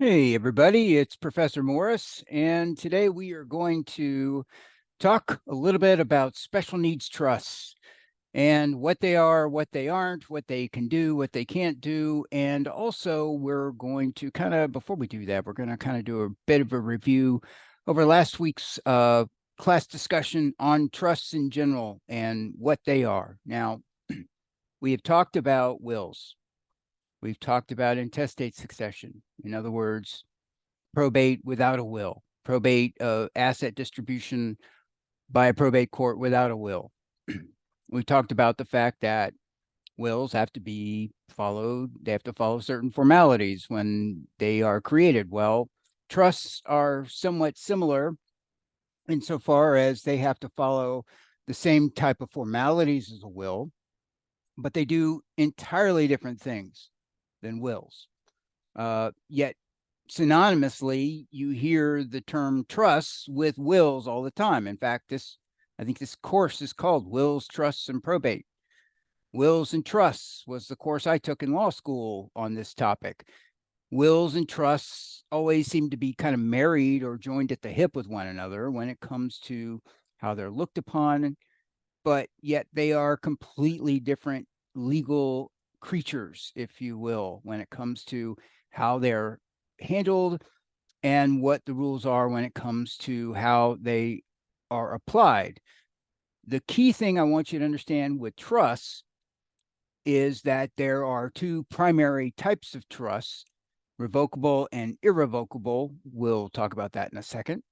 Hey, everybody, it's Professor Morris, and today we are going to talk a little bit about special needs trusts and what they are, what they aren't, what they can do, what they can't do. And also, we're going to before we do that, we're going to do a bit of a review over last week's class discussion on trusts in general and what they are. Now, we have talked about wills. We've talked about intestate succession. In other words, probate without a will, probate asset distribution by a probate court without a will. We talked about the fact that wills have to be followed, they have to follow certain formalities when they are created. Well, trusts are somewhat similar insofar as they have to follow the same type of formalities as a will, but they do entirely different things than wills. Yet synonymously, you hear the term trusts with wills all the time. In fact, I think this course is called Wills, Trusts, and Probate. Wills and trusts was the course I took in law school on this topic. Wills and trusts always seem to be kind of married or joined at the hip with one another when it comes to how they're looked upon, but yet they are completely different legal creatures, if you will, when it comes to how they're handled and what the rules are when it comes to how they are applied. The key thing I want you to understand with trusts is that there are two primary types of trusts, revocable and irrevocable. We'll talk about that in a second.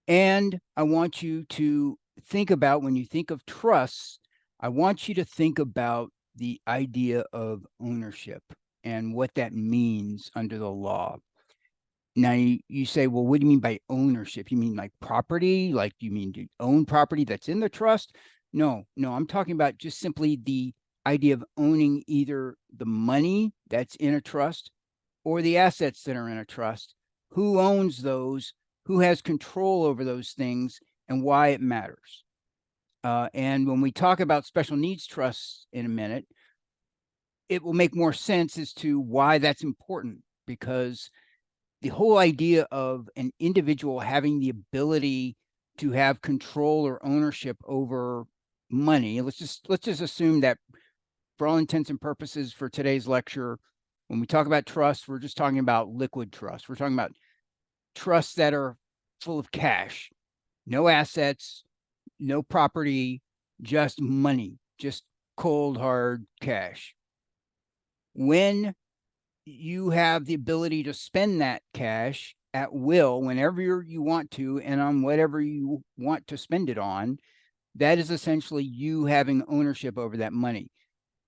And I want you to think about, when you think of trusts, I want you to think about the idea of ownership and what that means under the law. Now you say, well, what do you mean by ownership? You mean like property? Like, you mean to own property that's in the trust? No, I'm talking about just simply the idea of owning either the money that's in a trust or the assets that are in a trust. Who owns those? Who has control over those things, and why it matters. And when we talk about special needs trusts in a minute, it will make more sense as to why that's important, because the whole idea of an individual having the ability to have control or ownership over money, let's just assume that for all intents and purposes for today's lecture, when we talk about trust, we're just talking about liquid trust. We're talking about trusts that are full of cash, no assets, no property, just money, just cold, hard cash. When you have the ability to spend that cash at will whenever you want to and on whatever you want to spend it on, that is essentially you having ownership over that money.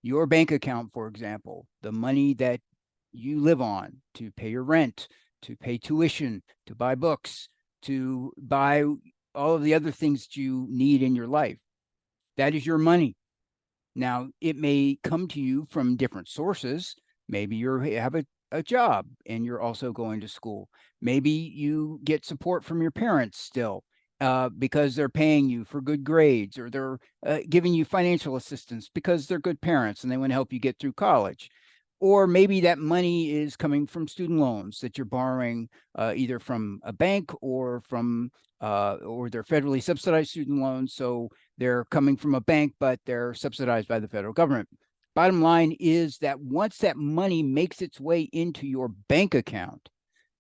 Your bank account, for example, the money that you live on to pay your rent, to pay tuition, to buy books, to buy all of the other things that you need in your life, that is your money. Now, it may come to you from different sources. Maybe you have a job and you're also going to school. Maybe you get support from your parents still because they're paying you for good grades, or they're giving you financial assistance because they're good parents and they want to help you get through college. Or maybe that money is coming from student loans that you're borrowing either from a bank or from or they're federally subsidized student loans. So they're coming from a bank, but they're subsidized by the federal government. Bottom line is that once that money makes its way into your bank account,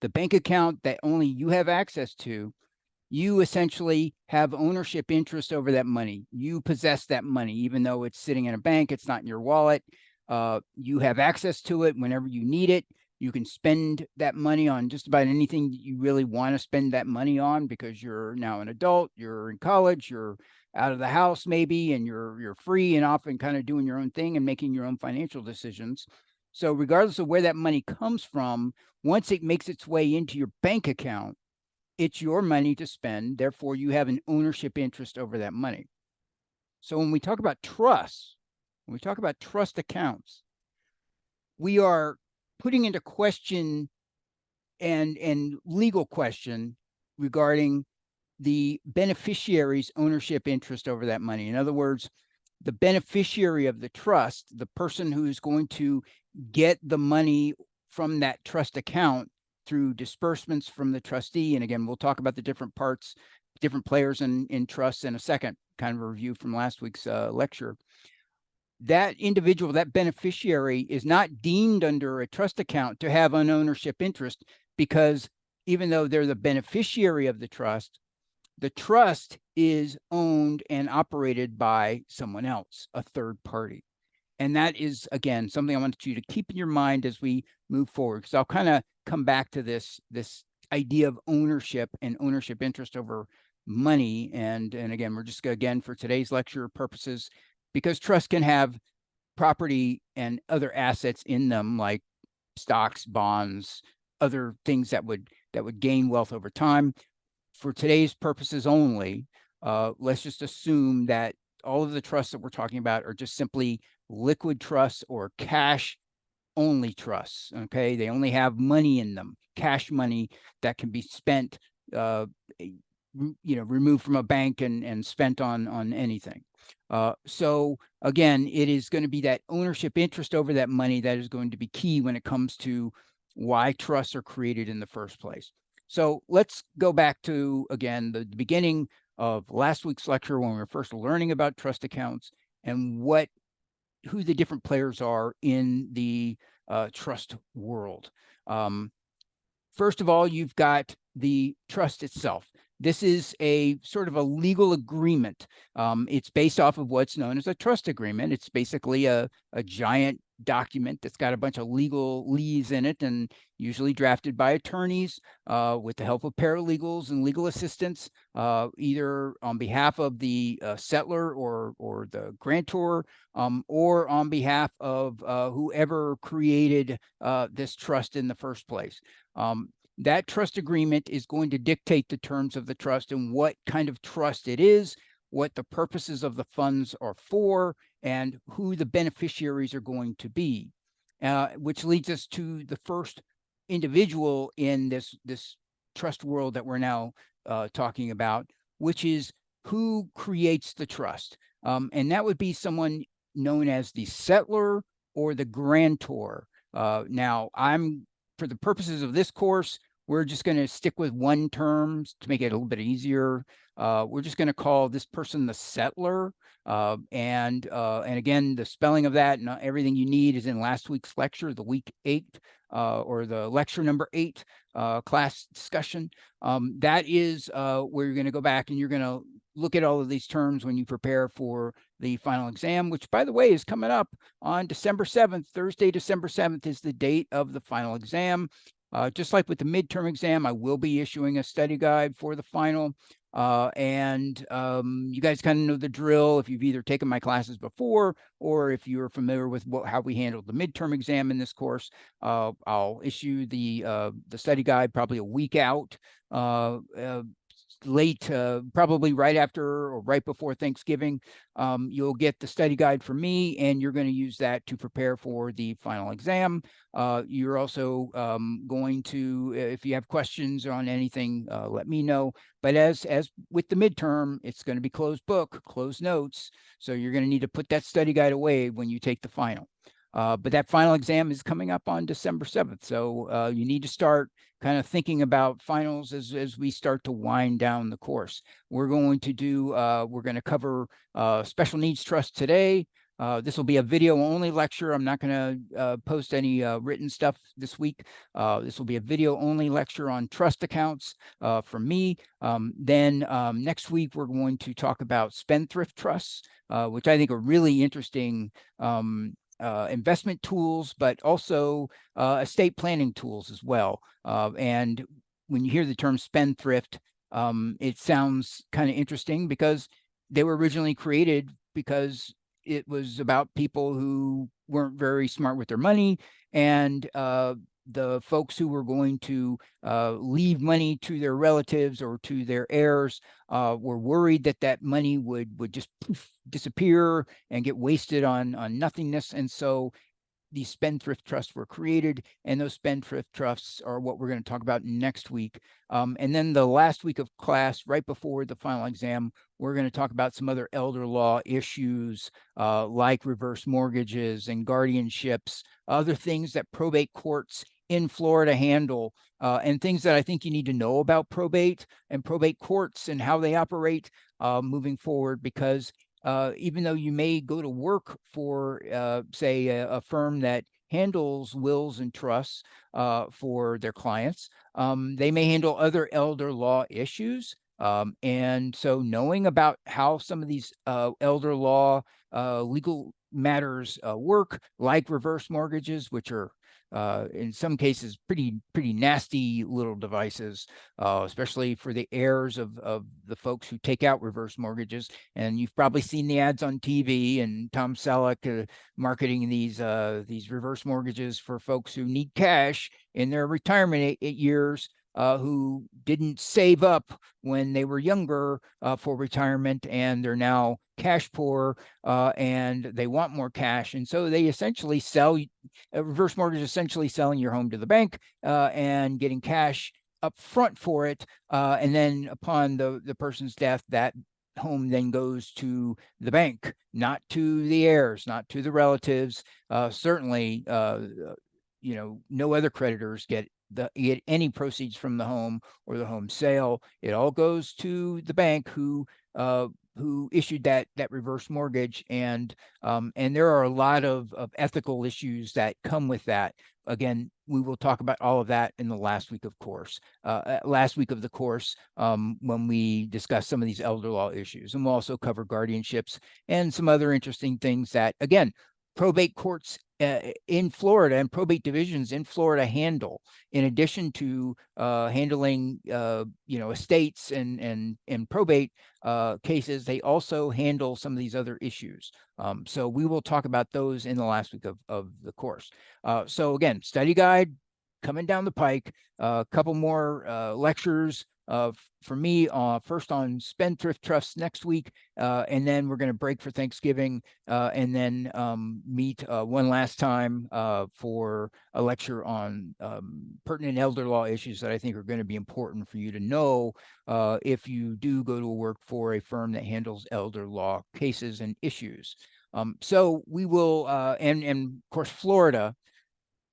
the bank account that only you have access to, you essentially have ownership interest over that money. You possess that money, even though it's sitting in a bank, it's not in your wallet. You have access to it whenever you need it. You can spend that money on just about anything that you really want to spend that money on, because you're now an adult, you're in college, you're out of the house maybe, and you're free and off and kind of doing your own thing and making your own financial decisions. So regardless of where that money comes from, once it makes its way into your bank account, it's your money to spend. Therefore, you have an ownership interest over that money. So when we talk about trust, when we talk about trust accounts, we are putting into question and legal question regarding the beneficiary's ownership interest over that money. In other words, the beneficiary of the trust, the person who's going to get the money from that trust account, through disbursements from the trustee. And again, we'll talk about the different parts, different players in trusts in a second, kind of a review from last week's lecture. That individual, that beneficiary, is not deemed under a trust account to have an ownership interest, because even though they're the beneficiary of the trust is owned and operated by someone else, a third party. And that is, again, something I want you to keep in your mind as we move forward, because I'll kind of come back to this idea of ownership and ownership interest over money. And again, we're just, again, for today's lecture purposes, because trust can have property and other assets in them, like stocks, bonds, other things that would gain wealth over time. For today's purposes only, let's just assume that all of the trusts that we're talking about are just simply liquid trusts or cash only trusts. Okay, they only have money in them, cash money that can be spent, removed from a bank and spent on anything. So again, it is going to be that ownership interest over that money that is going to be key when it comes to why trusts are created in the first place. So let's go back to, again, the beginning of last week's lecture when we were first learning about trust accounts and who the different players are in the trust world. First of all, you've got the trust itself. This is a sort of a legal agreement. It's based off of what's known as a trust agreement. It's basically a giant document that's got a bunch of legalese in it, and usually drafted by attorneys with the help of paralegals and legal assistants, either on behalf of the settlor or the grantor, or on behalf of whoever created this trust in the first place. That trust agreement is going to dictate the terms of the trust and what kind of trust it is, what the purposes of the funds are for, and who the beneficiaries are going to be, which leads us to the first individual in this trust world that we're now talking about, which is who creates the trust. And that would be someone known as the settlor or the grantor. Now, for the purposes of this course, we're just going to stick with one term to make it a little bit easier. We're just going to call this person the settlor. And again, the spelling of that and everything you need is in last week's lecture, the week 8, or the lecture number 8 class discussion. That is where you're going to go back and you're going to look at all of these terms when you prepare for the final exam, which, by the way, is coming up on December 7th. Thursday, December 7th is the date of the final exam. Just like with the midterm exam, I will be issuing a study guide for the final. And you guys kind of know the drill if you've either taken my classes before or if you're familiar with how we handled the midterm exam in this course. I'll issue the study guide probably a week out, late, probably right after or right before Thanksgiving. You'll get the study guide from me, and you're going to use that to prepare for the final exam. You're also going to, if you have questions on anything, let me know. But as with the midterm, it's going to be closed book, closed notes. So you're going to need to put that study guide away when you take the final. But that final exam is coming up on December 7th. So you need to start kind of thinking about finals as we start to wind down the course. We're going to cover special needs trust today. This will be a video only lecture. I'm not going to post any written stuff this week. This will be a video only lecture on trust accounts from me. Then next week, we're going to talk about spendthrift trusts, which I think are really interesting investment tools, but also estate planning tools as well. And when you hear the term spendthrift, it sounds kind of interesting because they were originally created because it was about people who weren't very smart with their money, and the folks who were going to leave money to their relatives or to their heirs were worried that money would just poof, disappear and get wasted on nothingness. And so these spendthrift trusts were created, and those spendthrift trusts are what we're going to talk about next week. And then the last week of class, right before the final exam, we're going to talk about some other elder law issues like reverse mortgages and guardianships, other things that probate courts in Florida handle, and things that I think you need to know about probate and probate courts and how they operate moving forward, because even though you may go to work for, say, a firm that handles wills and trusts for their clients, they may handle other elder law issues. And so knowing about how some of these elder law legal matters work, like reverse mortgages, which are in some cases pretty nasty little devices, especially for the heirs of the folks who take out reverse mortgages. And you've probably seen the ads on TV and Tom Selleck marketing these reverse mortgages for folks who need cash in their retirement years, who didn't save up when they were younger for retirement, and they're now cash poor, and they want more cash. And so they essentially sell a reverse mortgage, essentially selling your home to the bank and getting cash up front for it. And then upon the person's death, that home then goes to the bank, not to the heirs, not to the relatives. Certainly, no other creditors get any proceeds from the home or the home sale. It all goes to the bank who issued that reverse mortgage, and there are a lot of ethical issues that come with that. Again, we will talk about all of that in the last week of the course, when we discuss some of these elder law issues. And we'll also cover guardianships and some other interesting things that, again, probate courts in Florida and probate divisions in Florida handle, in addition to handling estates and probate cases. They also handle some of these other issues. So we will talk about those in the last week of the course. So again, study guide coming down the pike, a couple more lectures for me, first on spendthrift trusts next week, and then we're going to break for Thanksgiving, and then meet one last time for a lecture on pertinent elder law issues that I think are going to be important for you to know if you do go to work for a firm that handles elder law cases and issues. So we will, and of course, Florida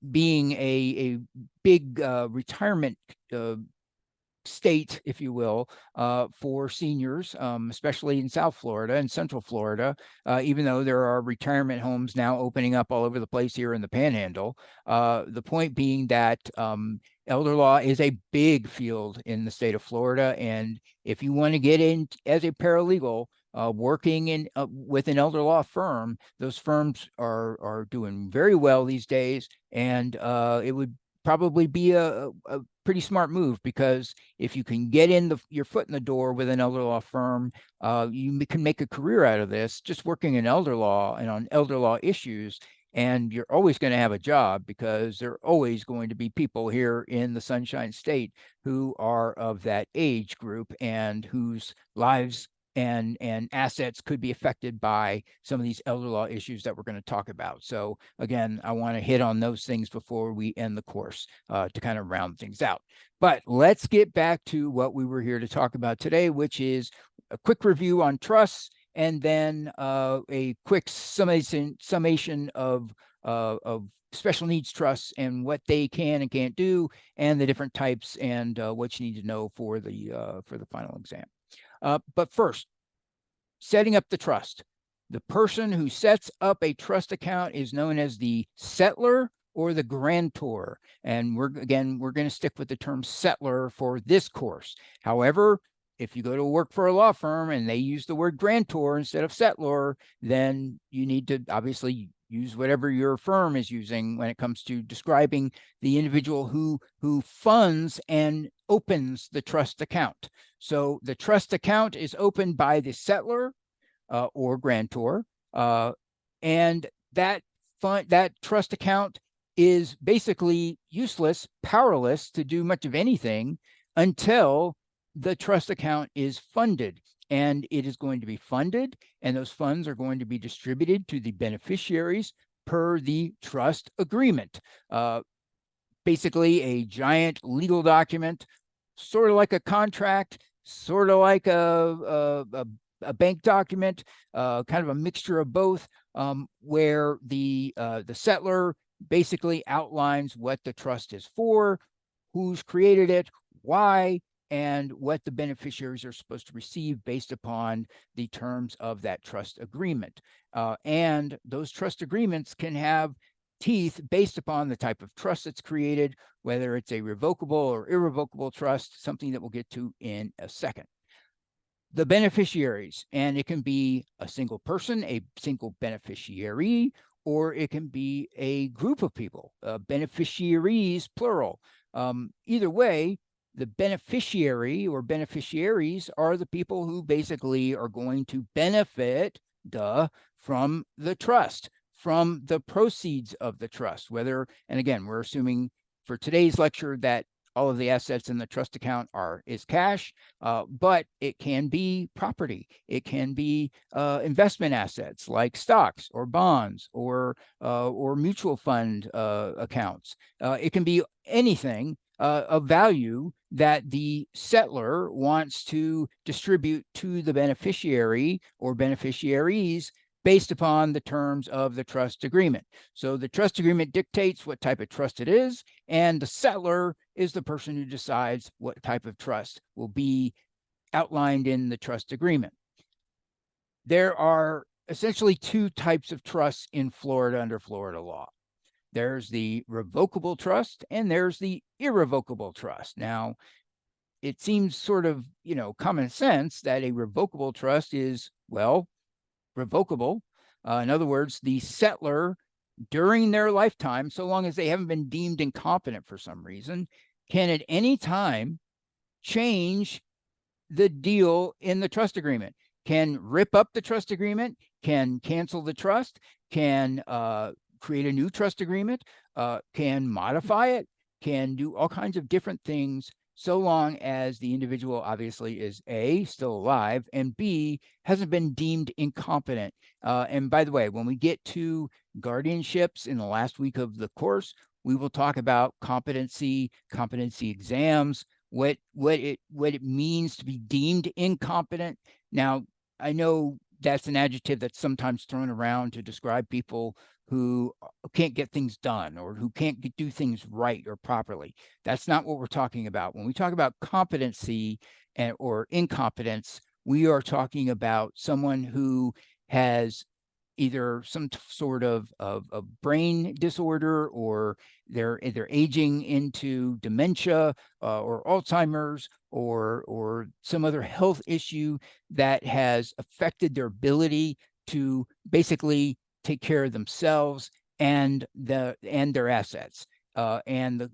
being a big retirement state, if you will, for seniors, especially in South Florida and Central Florida, even though there are retirement homes now opening up all over the place here in the Panhandle. The point being that elder law is a big field in the state of Florida, and if you want to get in as a paralegal, working in with an elder law firm, those firms are doing very well these days, and it would probably be a pretty smart move, because if you can get your foot in the door with an elder law firm, you can make a career out of this, just working in elder law and on elder law issues. And you're always going to have a job, because there are always going to be people here in the Sunshine State who are of that age group and whose lives and assets could be affected by some of these elder law issues that we're going to talk about. So again, I want to hit on those things before we end the course to kind of round things out. But let's get back to what we were here to talk about today, which is a quick review on trusts, and then a quick summation of special needs trusts and what they can and can't do, and the different types, and what you need to know for the final exam. But first, setting up the trust. The person who sets up a trust account is known as the settlor or the grantor. And we're going to stick with the term settlor for this course. However, if you go to work for a law firm and they use the word grantor instead of settlor, then you need to obviously use whatever your firm is using when it comes to describing the individual who funds and opens the trust account. So the trust account is opened by the settlor or grantor, and that trust account is basically useless, powerless to do much of anything until the trust account is funded. And it is going to be funded, and those funds are going to be distributed to the beneficiaries per the trust agreement. Basically, a giant legal document, sort of like a contract, sort of like a bank document, kind of a mixture of both, where the settlor basically outlines what the trust is for, who's created it, why, and what the beneficiaries are supposed to receive based upon the terms of that trust agreement. And those trust agreements can have teeth based upon the type of trust that's created, whether it's a revocable or irrevocable trust, something that we'll get to in a second. The beneficiaries, and it can be a single person, a single beneficiary, or it can be a group of people, beneficiaries, plural. Either way, the beneficiary or beneficiaries are the people who basically are going to benefit from the trust, from the proceeds of the trust, whether, and again, we're assuming for today's lecture that all of the assets in the trust account is cash, but it can be property. It can be investment assets like stocks or bonds or mutual fund accounts. It can be anything of value that the settlor wants to distribute to the beneficiary or beneficiaries based upon the terms of the trust agreement. So the trust agreement dictates what type of trust it is, and the settlor is the person who decides what type of trust will be outlined in the trust agreement. There are essentially two types of trusts in Florida under Florida law. There's the revocable trust and there's the irrevocable trust. Now, it seems sort of, common sense that a revocable trust is, well, revocable. In other words, the settlor during their lifetime, so long as they haven't been deemed incompetent for some reason, can at any time change the deal in the trust agreement, can rip up the trust agreement, can cancel the trust, can create a new trust agreement, can modify it, can do all kinds of different things, so long as the individual obviously is A, still alive, and B, hasn't been deemed incompetent. And by the way, when we get to guardianships in the last week of the course, we will talk about competency exams, what it means to be deemed incompetent. Now, I know that's an adjective that's sometimes thrown around to describe people who can't get things done or who can't do things right or properly. That's not what we're talking about. When we talk about competency or incompetence, we are talking about someone who has either some sort of brain disorder, or they're aging into dementia or Alzheimer's or some other health issue that has affected their ability to basically take care of themselves and their assets. And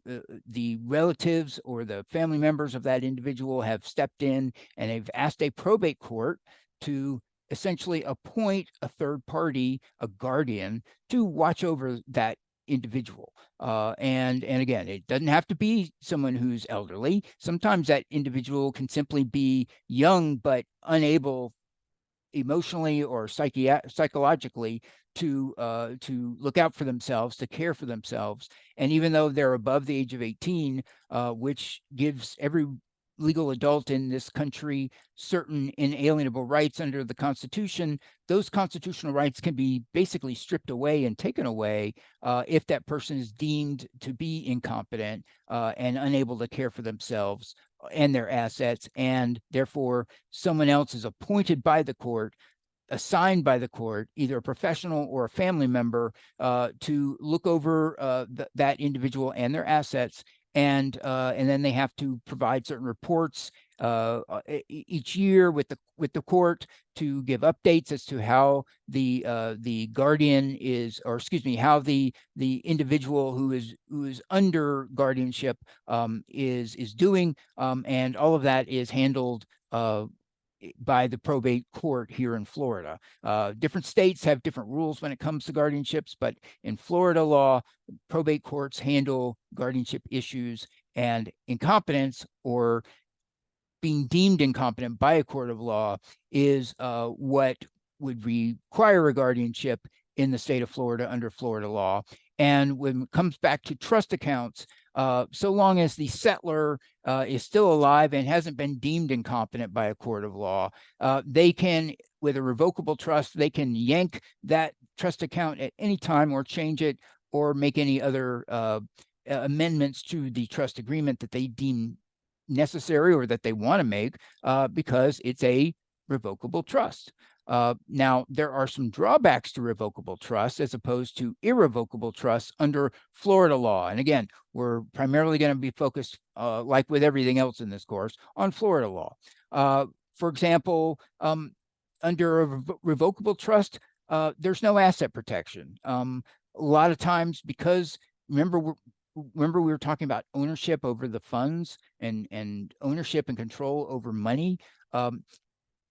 the relatives or the family members of that individual have stepped in and they've asked a probate court to essentially appoint a third party, a guardian, to watch over that individual. And again, it doesn't have to be someone who's elderly. Sometimes that individual can simply be young but unable emotionally or psychologically to look out for themselves, to care for themselves. And even though they're above the age of 18, which gives every legal adult in this country certain inalienable rights under the Constitution, those constitutional rights can be basically stripped away and taken away if that person is deemed to be incompetent and unable to care for themselves and their assets, and therefore someone else is appointed by the court, assigned by the court, either a professional or a family member, to look over that individual and their assets. And then they have to provide certain reports each year with the court to give updates as to how the guardian is, or excuse me, how the individual who is under guardianship is doing, and all of that is handled by the probate court here in Florida. Different states have different rules when it comes to guardianships, but in Florida law, probate courts handle guardianship issues, and incompetence or being deemed incompetent by a court of law is what would require a guardianship in the state of Florida under Florida law. And when it comes back to trust accounts, so long as the settlor is still alive and hasn't been deemed incompetent by a court of law, they can, with a revocable trust, they can yank that trust account at any time or change it or make any other amendments to the trust agreement that they deem necessary or that they want to make, because it's a revocable trust. Now, there are some drawbacks to revocable trust as opposed to irrevocable trust under Florida law. And again, we're primarily going to be focused, like with everything else in this course, on Florida law. For example, under a revocable trust, there's no asset protection. A lot of times, because remember we were talking about ownership over the funds and ownership and control over money.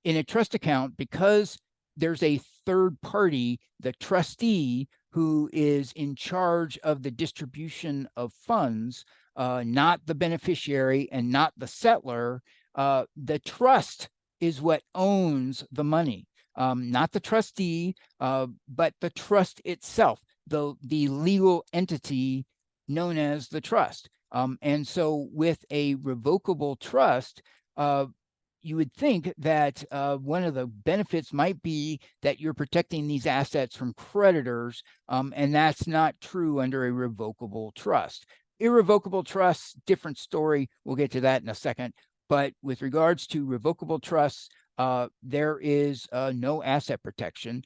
In a trust account, because there's a third party, the trustee, who is in charge of the distribution of funds, not the beneficiary and not the settlor, the trust is what owns the money, not the trustee, but the trust itself, the legal entity known as the trust. And so with a revocable trust, you would think that one of the benefits might be that you're protecting these assets from creditors, and that's not true under a revocable trust. Irrevocable trusts, different story. We'll get to that in a second. But with regards to revocable trusts, there is no asset protection,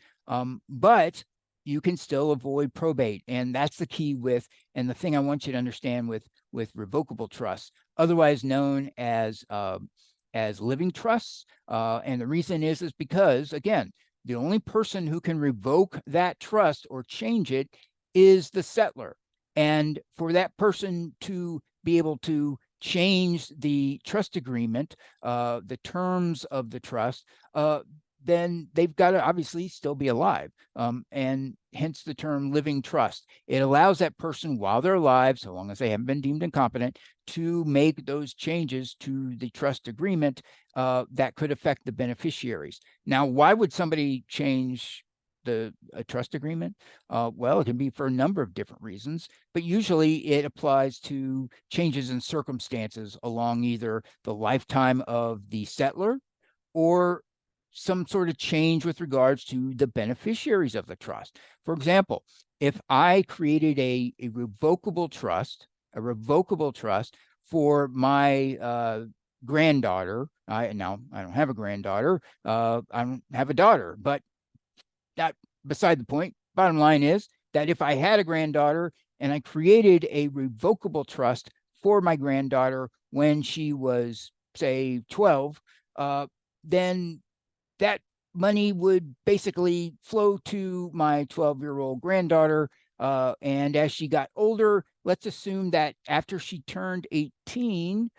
but you can still avoid probate. And that's the key with, and the thing I want you to understand with revocable trusts, otherwise known as living trusts. And the reason is because, again, the only person who can revoke that trust or change it is the settlor. And for that person to be able to change the trust agreement, the terms of the trust, then they've got to obviously still be alive, and hence the term living trust. It allows that person while they're alive, so long as they haven't been deemed incompetent, to make those changes to the trust agreement that could affect the beneficiaries. Now, why would somebody change a trust agreement? Well, it can be for a number of different reasons, but usually it applies to changes in circumstances along either the lifetime of the settlor or some sort of change with regards to the beneficiaries of the trust. For example, if I created a revocable trust for my granddaughter, I don't have a granddaughter, I don't have a daughter, but that beside the point. Bottom line is that if I had a granddaughter and I created a revocable trust for my granddaughter when she was, say, 12, then that money would basically flow to my 12-year-old granddaughter. And as she got older, let's assume that after she turned 18,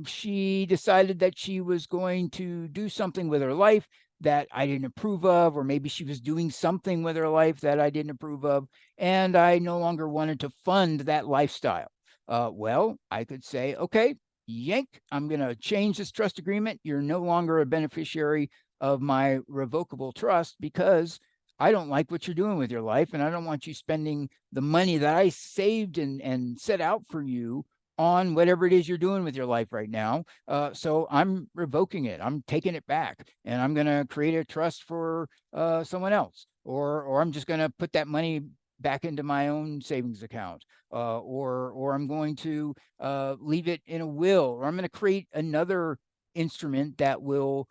she decided that she was going to do something with her life that I didn't approve of, or maybe she was doing something with her life that I didn't approve of, and I no longer wanted to fund that lifestyle. Well, I could say, okay, yank, I'm going to change this trust agreement. You're no longer a beneficiary of my revocable trust because I don't like what you're doing with your life, and I don't want you spending the money that I saved and set out for you on whatever it is you're doing with your life right now. So I'm revoking it. I'm taking it back, and I'm going to create a trust for someone else, or I'm just going to put that money back into my own savings account, or I'm going to leave it in a will, or I'm going to create another instrument that will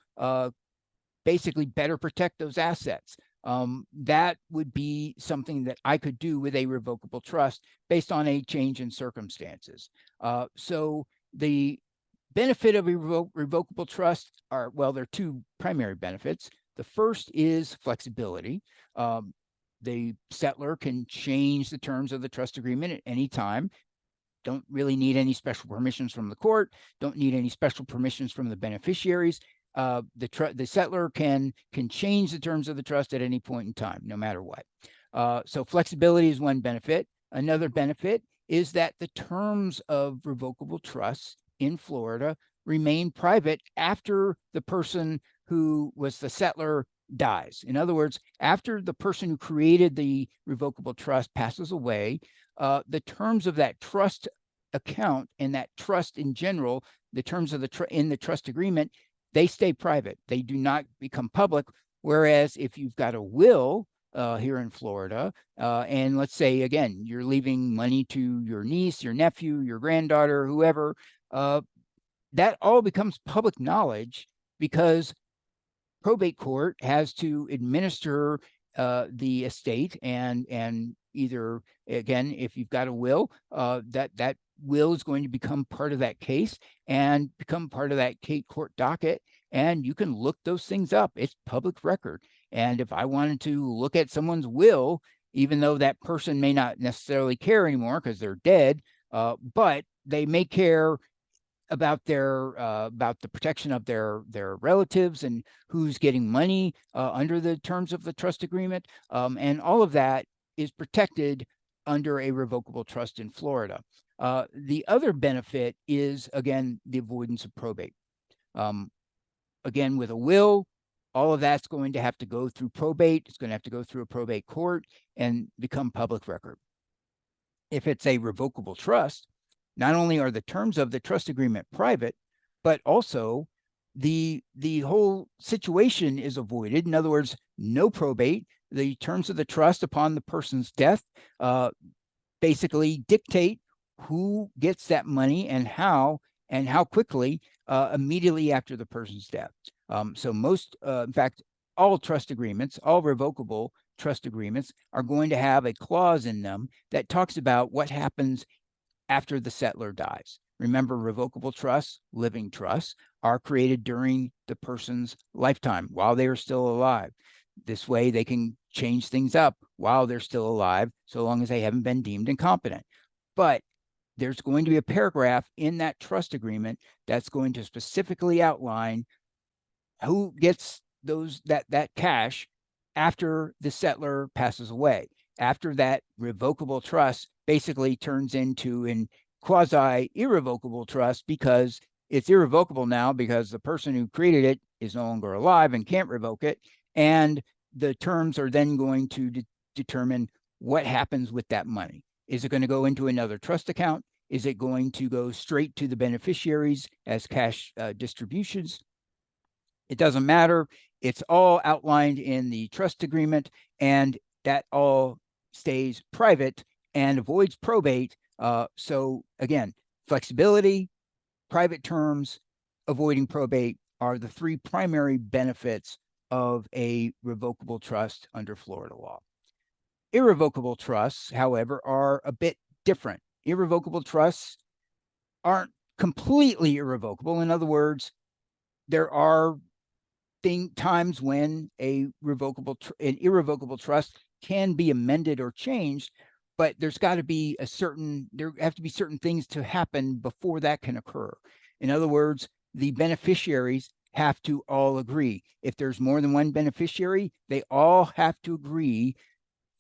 basically better protect those assets. That would be something that I could do with a revocable trust based on a change in circumstances. So the benefit of a revocable trust are, well, there are two primary benefits. The first is flexibility. The settlor can change the terms of the trust agreement at any time. Don't really need any special permissions from the court. Don't need any special permissions from the beneficiaries. The settlor can change the terms of the trust at any point in time, no matter what. So flexibility is one benefit. Another benefit is that the terms of revocable trusts in Florida remain private after the person who was the settlor dies. In other words, after the person who created the revocable trust passes away, the terms of that trust account and that trust in general, the terms of in the trust agreement, they stay private. They do not become public. Whereas if you've got a will, here in Florida, and let's say, again, you're leaving money to your niece, your nephew, your granddaughter, whoever, that all becomes public knowledge because probate court has to administer the estate, and either, again, if you've got a will, that will is going to become part of that case and become part of that court docket, and you can look those things up. It's public record. And if I wanted to look at someone's will, even though that person may not necessarily care anymore because they're dead, but they may care about about the protection of their relatives and who's getting money under the terms of the trust agreement, and all of that is protected under a revocable trust in Florida. The other benefit is, again, the avoidance of probate. Again, with a will, all of that's going to have to go through probate. It's going to have to go through a probate court and become public record. If it's a revocable trust, not only are the terms of the trust agreement private, but also the whole situation is avoided. In other words, no probate. The terms of the trust upon the person's death basically dictate who gets that money and how quickly immediately after the person's death. So most, in fact, all trust agreements, all revocable trust agreements are going to have a clause in them that talks about what happens after the settlor dies. Remember, revocable trusts, living trusts, are created during the person's lifetime while they are still alive. This way, they can change things up while they're still alive, so long as they haven't been deemed incompetent. But there's going to be a paragraph in that trust agreement that's going to specifically outline who gets that cash after the settlor passes away, after that revocable trust basically turns into an quasi irrevocable trust, because it's irrevocable now because the person who created it is no longer alive and can't revoke it. And the terms are then going to determine what happens with that money. Is it going to go into another trust account? Is it going to go straight to the beneficiaries as cash distributions? It doesn't matter. It's all outlined in the trust agreement, and that all stays private and avoids probate. So again, flexibility, private terms, avoiding probate are the three primary benefits of a revocable trust under Florida law. Irrevocable trusts, however, are a bit different. Irrevocable trusts aren't completely irrevocable. In other words, there are times when an irrevocable trust can be amended or changed, but there have to be certain things to happen before that can occur. In other words, the beneficiaries have to all agree. If there's more than one beneficiary, they all have to agree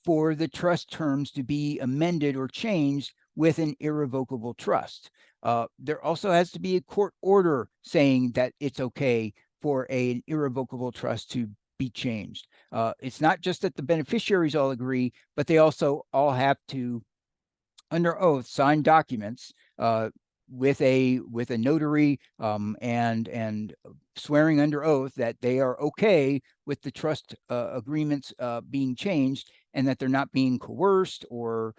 for the trust terms to be amended or changed with an irrevocable trust. There also has to be a court order saying that it's okay for an irrevocable trust to be changed. It's not just that the beneficiaries all agree, but they also all have to, under oath, sign documents with a notary, and swearing under oath that they are okay with the trust agreements being changed, and that they're not being coerced or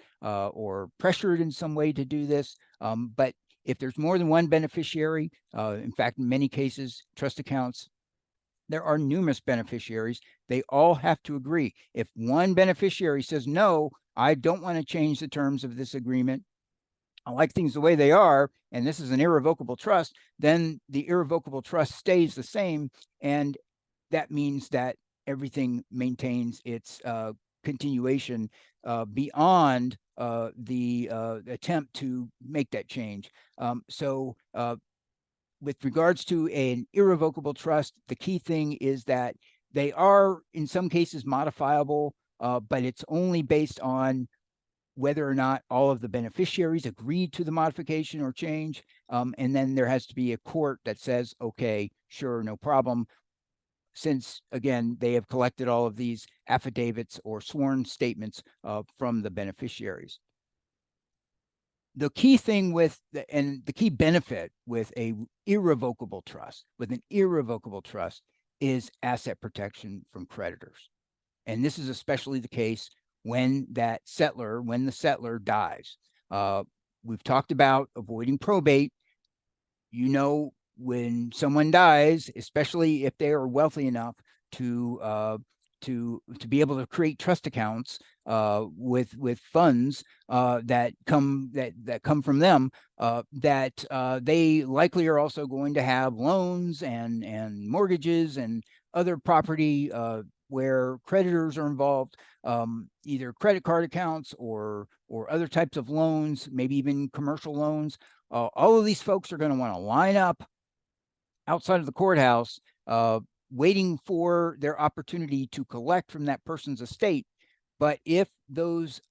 pressured in some way to do this. But if there's more than one beneficiary, in fact, in many cases, trust accounts, there are numerous beneficiaries. They all have to agree. If one beneficiary says, no, I don't want to change the terms of this agreement, I like things the way they are, and this is an irrevocable trust, then the irrevocable trust stays the same, and that means that everything maintains its continuation beyond the attempt to make that change. So with regards to an irrevocable trust, the key thing is that they are, in some cases, modifiable, but it's only based on whether or not all of the beneficiaries agreed to the modification or change. And then there has to be a court that says, okay, sure, no problem, since, again, they have collected all of these affidavits or sworn statements from the beneficiaries. The key thing and the key benefit with an irrevocable trust is asset protection from creditors. And this is especially the case when the settler dies. We've talked about avoiding probate. When someone dies, especially if they are wealthy enough to be able to create trust accounts with funds that come from them, that they likely are also going to have loans and mortgages and other property where creditors are involved, either credit card accounts or other types of loans, maybe even commercial loans. All of these folks are going to want to line up outside of the courthouse, waiting for their opportunity to collect from that person's estate. But if those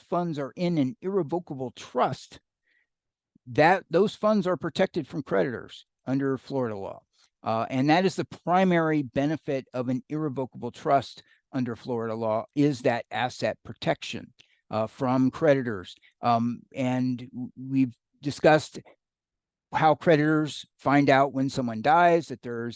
funds are in an irrevocable trust, those funds are protected from creditors under Florida law. And that is the primary benefit of an irrevocable trust under Florida law, is that asset protection from creditors. And we've discussed how creditors find out when someone dies, that there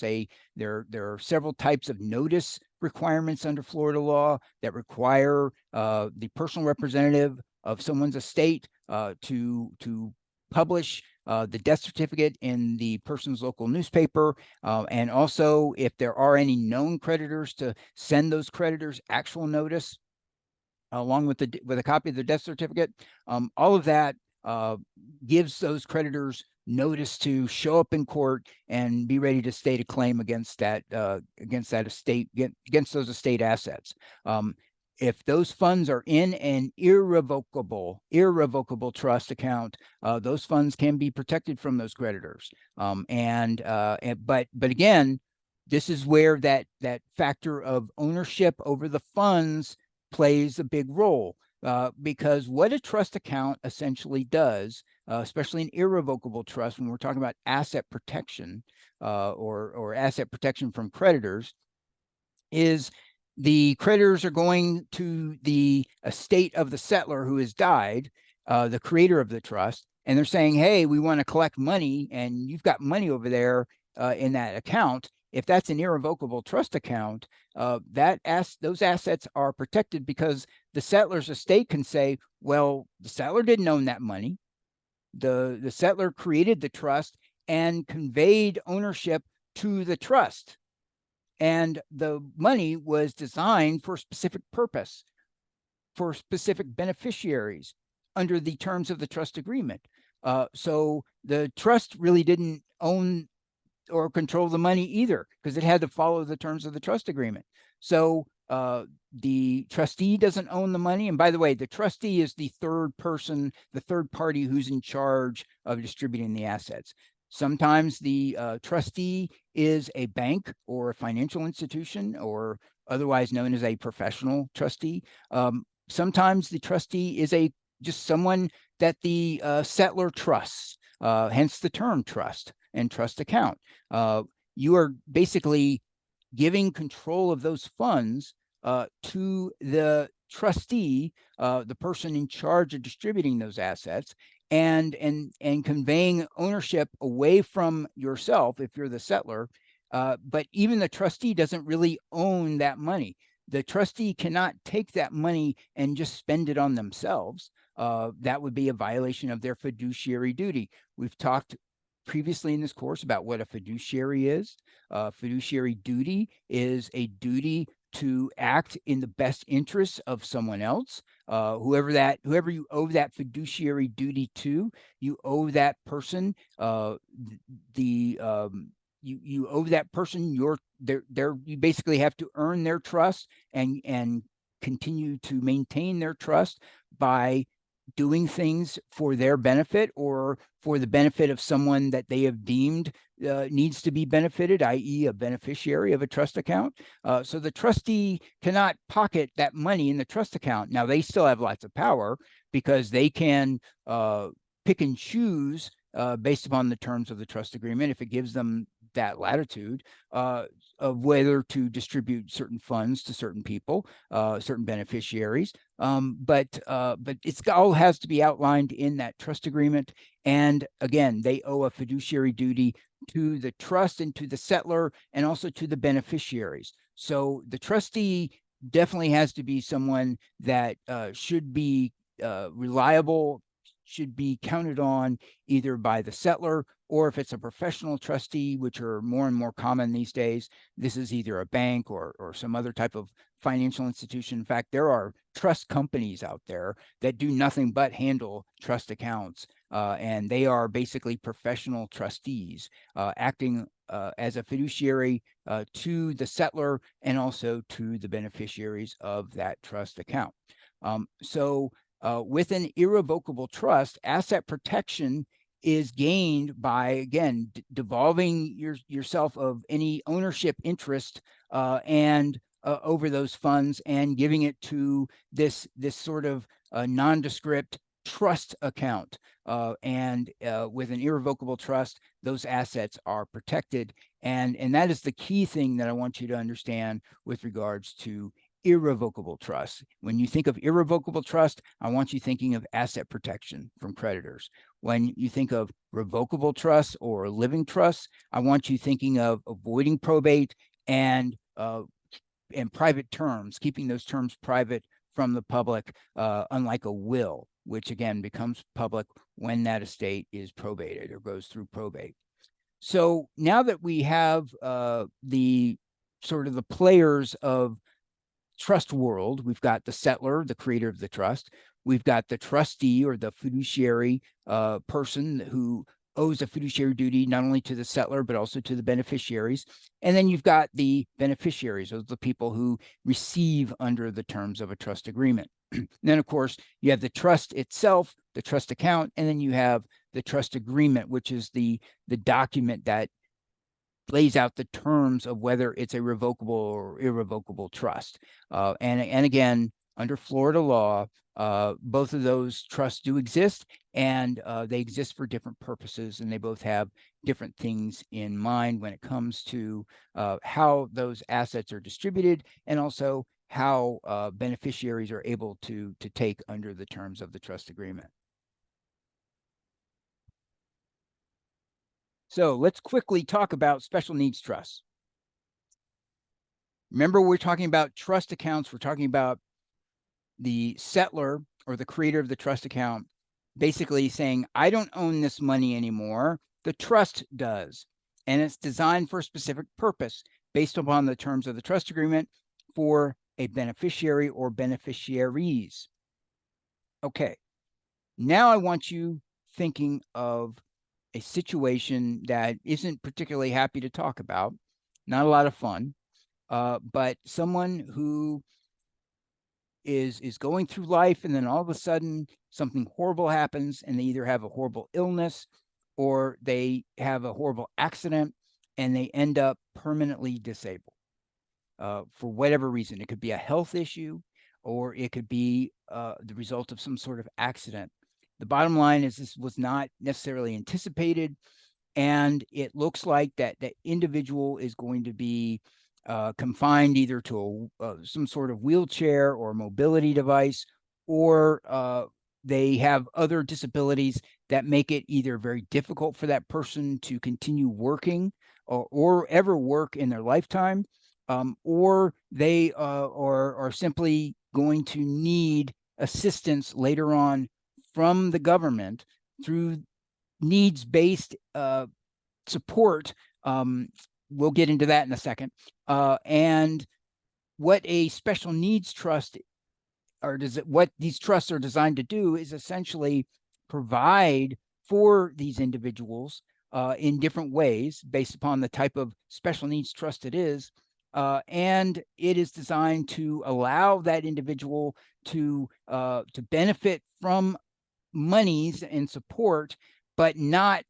are several types of notice requirements under Florida law that require the personal representative of someone's estate to publish the death certificate in the person's local newspaper, and also, if there are any known creditors, to send those creditors actual notice along with a copy of the death certificate. All of that gives those creditors notice to show up in court and be ready to state a claim against that estate, against those estate assets. If those funds are in an irrevocable trust account, those funds can be protected from those creditors. But again, this is where that factor of ownership over the funds plays a big role, because what a trust account essentially does, especially an irrevocable trust, when we're talking about asset protection or asset protection from creditors, is the creditors are going to the estate of the settler who has died, the creator of the trust, and they're saying, hey, we want to collect money, and you've got money over there in that account. If that's an irrevocable trust account, those assets are protected, because the settler's estate can say, well, the settler didn't own that money. The settler created the trust and conveyed ownership to the trust. And the money was designed for a specific purpose, for specific beneficiaries under the terms of the trust agreement. So the trust really didn't own or control the money either, because it had to follow the terms of the trust agreement. So the trustee doesn't own the money. And by the way, the trustee is the third party who's in charge of distributing the assets. Sometimes the trustee is a bank or a financial institution, or otherwise known as a professional trustee. Sometimes the trustee is just someone that the settler trusts, hence the term trust and trust account. You are basically giving control of those funds to the trustee, the person in charge of distributing those assets, and conveying ownership away from yourself if you're the settler. But even the trustee doesn't really own that money. The trustee cannot take that money and just spend it on themselves. That would be a violation of their fiduciary duty. We've talked previously in this course about what a fiduciary is. Fiduciary duty is a duty to act in the best interests of someone else. Whoever you owe that fiduciary duty to, you owe that person you owe that person you basically have to earn their trust and continue to maintain their trust by doing things for their benefit or for the benefit of someone that they have deemed needs to be benefited, i.e. a beneficiary of a trust account. So the trustee cannot pocket that money in the trust account. Now, they still have lots of power, because they can pick and choose based upon the terms of the trust agreement, if it gives them that latitude of whether to distribute certain funds to certain people, certain beneficiaries. But it all has to be outlined in that trust agreement. And again, they owe a fiduciary duty to the trust and to the settler, and also to the beneficiaries. So the trustee definitely has to be someone that should be reliable, should be counted on either by the settlor, or if it's a professional trustee, which are more and more common these days, this is either a bank or some other type of financial institution. In fact, there are trust companies out there that do nothing but handle trust accounts, and they are basically professional trustees acting as a fiduciary to the settlor and also to the beneficiaries of that trust account. So with an irrevocable trust, asset protection is gained by, again, devolving yourself of any ownership interest and over those funds and giving it to this sort of nondescript trust account. And with an irrevocable trust, those assets are protected. And that is the key thing that I want you to understand with regards to irrevocable trust. When you think of irrevocable trust, I want you thinking of asset protection from creditors. When you think of revocable trust or living trust, I want you thinking of avoiding probate and private terms, keeping those terms private from the public, unlike a will, which again becomes public when that estate is probated or goes through probate. So now that we have the sort of the players of trust world, we've got the settlor, the creator of the trust. We've got the trustee or the fiduciary person who owes a fiduciary duty not only to the settlor, but also to the beneficiaries. And then you've got the beneficiaries, those are the people who receive under the terms of a trust agreement. Then, of course, you have the trust itself, the trust account, and then you have the trust agreement, which is the document that lays out the terms of whether it's a revocable or irrevocable trust. And again, under Florida law, both of those trusts do exist, and they exist for different purposes, and they both have different things in mind when it comes to how those assets are distributed, and also how beneficiaries are able to take under the terms of the trust agreement. So let's quickly talk about special needs trusts. Remember, we're talking about trust accounts. We're talking about the settlor or the creator of the trust account basically saying, I don't own this money anymore. The trust does. And it's designed for a specific purpose based upon the terms of the trust agreement for a beneficiary or beneficiaries. Okay. Now I want you thinking of a situation that isn't particularly happy to talk about, not a lot of fun, but someone who is going through life, and then all of a sudden something horrible happens, and they either have a horrible illness or they have a horrible accident, and they end up permanently disabled for whatever reason. It could be a health issue, or it could be the result of some sort of accident. The bottom line is this was not necessarily anticipated, and it looks like that individual is going to be confined either to some sort of wheelchair or mobility device, or they have other disabilities that make it either very difficult for that person to continue working or ever work in their lifetime, or they are simply going to need assistance later on from the government through needs-based support. We'll get into that in a second. And what a special needs trust, or what these trusts are designed to do, is essentially provide for these individuals in different ways based upon the type of special needs trust it is. And it is designed to allow that individual to benefit from monies and support, but not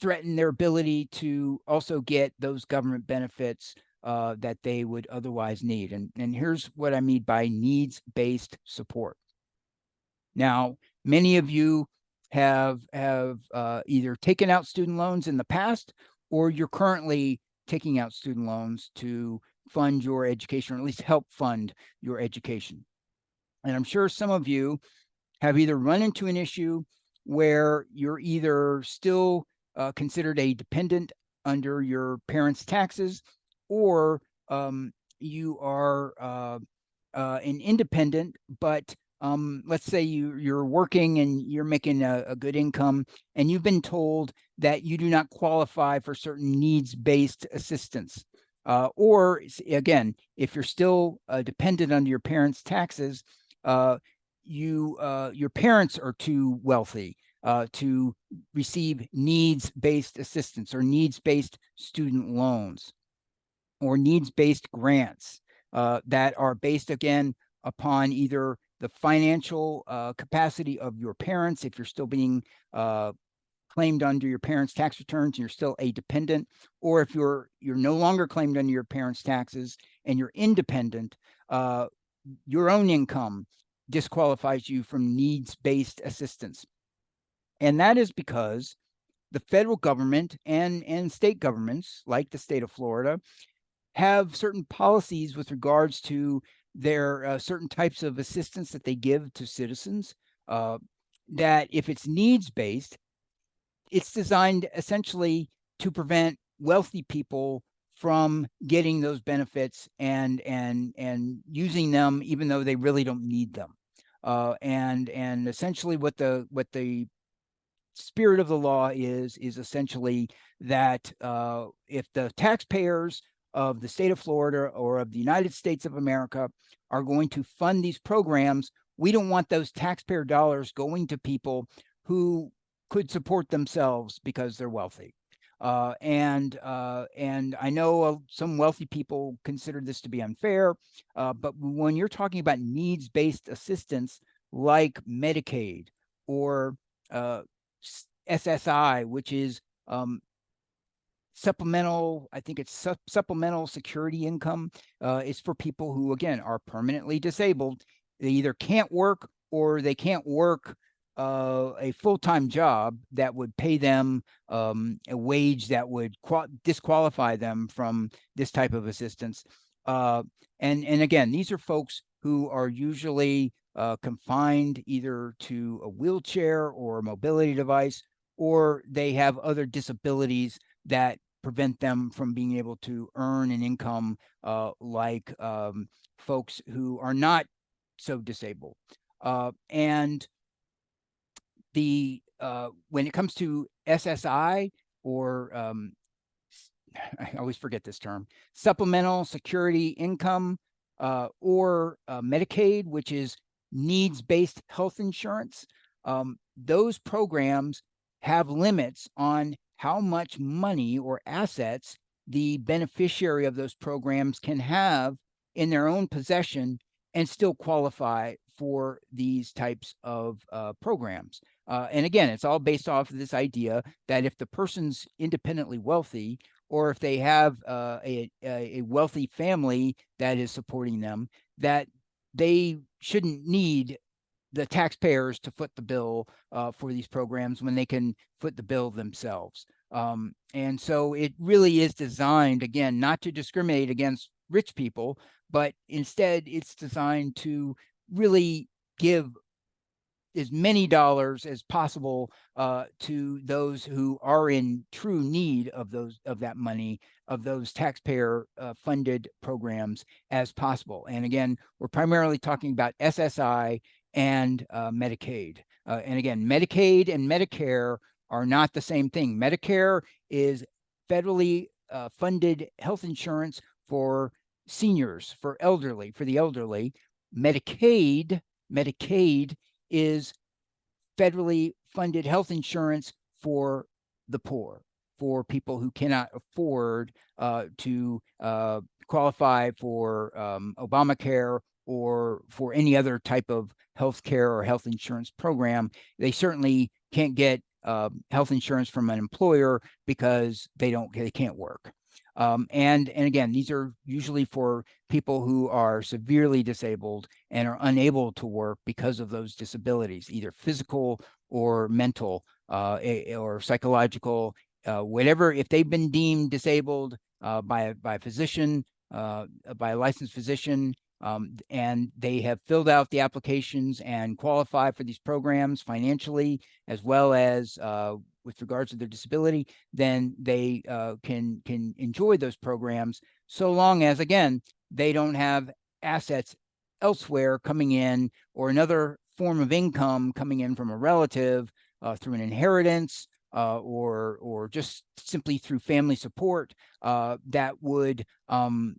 threaten their ability to also get those government benefits that they would otherwise need. And here's what I mean by needs-based support. Now, many of you have either taken out student loans in the past, or you're currently taking out student loans to fund your education, or at least help fund your education. And I'm sure some of you have either run into an issue where you're either still considered a dependent under your parents' taxes, or you are an independent, but let's say you're working and you're making a good income, and you've been told that you do not qualify for certain needs-based assistance. Or again, if you're still dependent under your parents' taxes, your parents are too wealthy to receive needs-based assistance or needs-based student loans or needs-based grants that are based, again, upon either the financial capacity of your parents, if you're still being claimed under your parents' tax returns and you're still a dependent, or if you're no longer claimed under your parents' taxes and you're independent, your own income disqualifies you from needs-based assistance. And that is because the federal government and state governments, like the state of Florida, have certain policies with regards to their certain types of assistance that they give to citizens. That if it's needs-based, it's designed essentially to prevent wealthy people from getting those benefits and using them even though they really don't need them. And essentially what the spirit of the law is essentially that if the taxpayers of the state of Florida or of the United States of America are going to fund these programs, we don't want those taxpayer dollars going to people who could support themselves because they're wealthy. And I know some wealthy people consider this to be unfair, but when you're talking about needs-based assistance like Medicaid or SSI, which is supplemental, I think it's supplemental security income. It's for people who, again, are permanently disabled. They either can't work or they can't work a full-time job that would pay them a wage that would disqualify them from this type of assistance. And again, these are folks who are usually confined either to a wheelchair or a mobility device, or they have other disabilities that prevent them from being able to earn an income like folks who are not so disabled. And the when it comes to SSI or I always forget this term, supplemental security income, or Medicaid, which is needs-based health insurance. Those programs have limits on how much money or assets the beneficiary of those programs can have in their own possession and still qualify for these types of programs. And again, it's all based off of this idea that if the person's independently wealthy, or if they have a wealthy family that is supporting them, that they shouldn't need the taxpayers to foot the bill for these programs when they can foot the bill themselves. And so it really is designed, again, not to discriminate against rich people, but instead it's designed to really give as many dollars as possible to those who are in true need of that money, of those taxpayer funded programs as possible. And again, we're primarily talking about SSI and Medicaid. And again, Medicaid and Medicare are not the same thing. Medicare is federally funded health insurance for seniors, for the elderly. Medicaid is federally funded health insurance for the poor, for people who cannot afford to qualify for Obamacare or for any other type of health care or health insurance program. They certainly can't get health insurance from an employer because they can't work. And again, these are usually for people who are severely disabled and are unable to work because of those disabilities, either physical or mental or psychological, whatever. If they've been deemed disabled by a physician, by a licensed physician, and they have filled out the applications and qualify for these programs financially, as well as with regards to their disability, then they can enjoy those programs so long as, again, they don't have assets elsewhere coming in, or another form of income coming in from a relative through an inheritance, or just simply through family support, that would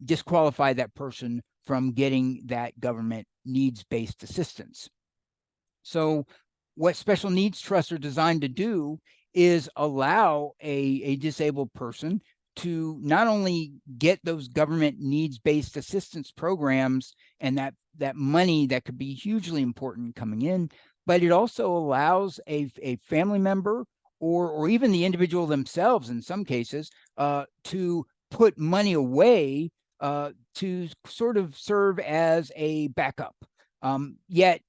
disqualify that person from getting that government needs-based assistance. So what special needs trusts are designed to do is allow a disabled person to not only get those government needs-based assistance programs and that money that could be hugely important coming in, but it also allows a family member, or even the individual themselves in some cases, to put money away to sort of serve as a backup. Yet,